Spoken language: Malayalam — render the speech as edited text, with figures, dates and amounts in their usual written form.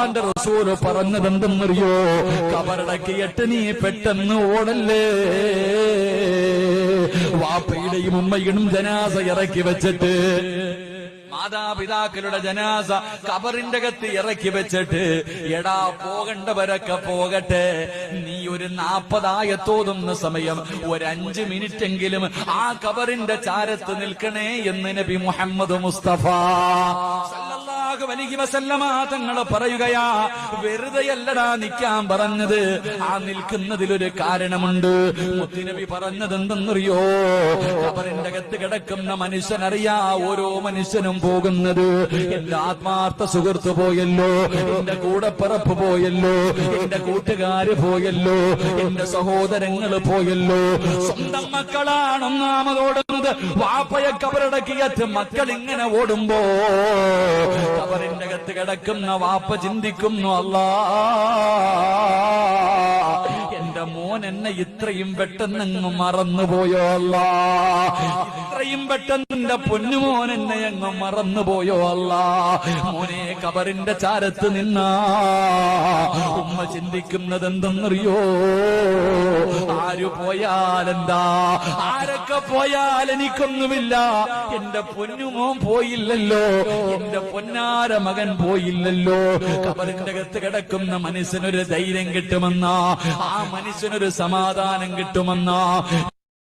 അള്ളാന്റെ റസൂല് പറഞ്ഞതെന്തെന്നറിയോ? കബറടക്കിയിട്ട് നീ പെട്ടെന്ന് ഓടല്ലേ. വാപ്പയുടെയും ഉമ്മയുടെയും ജനാസ ഇറക്കി വെച്ചിട്ട്, മാതാപിതാക്കളുടെ ജനാസ കബറിന്റെ അകത്ത് ഇറക്കി വെച്ചിട്ട്, എടാ പോകണ്ടവരൊക്കെ പോകട്ടെ, നീ ഒരു 40 ആയത്തോതുന്ന സമയം ഒരു 5 മിനിറ്റെങ്കിലും ആ കബറിന്റെ ചാരത്ത് നിൽക്കണേ എന്ന് നബി മുഹമ്മദ് മുസ്തഫ സല്ലല്ലാഹു അലൈഹി വസല്ലമ തങ്ങൾ പറയുകയാ. വെറുതെയല്ലടാ നിൽക്കാൻ പറഞ്ഞത്, ആ നിൽക്കുന്നതിലൊരു കാരണമുണ്ട്. മുത്തുനബി പറഞ്ഞത് എന്തെന്നറിയോ? കബറിന്റെ അകത്ത് കിടക്കുന്ന മനുഷ്യനറിയാ ഓരോ മനുഷ്യനും പോകുന്നത്. എന്റെ ആത്മാർത്ഥ സുഹൃത്ത് പോയല്ലോ, എന്റെ കൂടപ്പിറപ്പ് പോയല്ലോ, എന്റെ കൂട്ടുകാര് പോയല്ലോ, എന്റെ സഹോദരങ്ങൾ പോയല്ലോ. സ്വന്തം മക്കളാണ് ഒന്നാമതോടുന്നത്. വാപ്പയെ കബറടക്കിയത്ത് മക്കൾ ഇങ്ങനെ ഓടുമ്പോ കബറിന്റെ അകത്ത് കിടക്കുന്ന വാപ്പ ചിന്തിക്കുന്നു, അല്ലാ എന്റെ മോൻ എന്നെ ഇത്രയും പെട്ടെന്നങ്ങ് മറന്നുപോയോ അല്ലാ, ഇത്രയും പെട്ടെന്ന് എന്റെ പൊന്നുമോൻ എന്നെ അങ്ങ് മറന്നുപോയോ അല്ലാ. മോനെ കബറിന്റെ ചാരത്ത് നിന്നാ ഉമ്മ ചിന്തിക്കുന്നത് എന്തെന്നറിയോ? ആര് പോയാലെന്താ, ആരൊക്കെ പോയാൽ എനിക്കൊന്നുമില്ല, എന്റെ പൊന്നുമോൻ പോയില്ലല്ലോ, എന്റെ പൊന്നാര മകൻ പോയില്ലല്ലോ. കബറിന്റെ അകത്ത് കിടക്കുന്ന മനുഷ്യനൊരു ധൈര്യം കിട്ടുമെന്ന, ആ മനുഷ്യനൊരു സമാധാനം കിട്ടുമെന്ന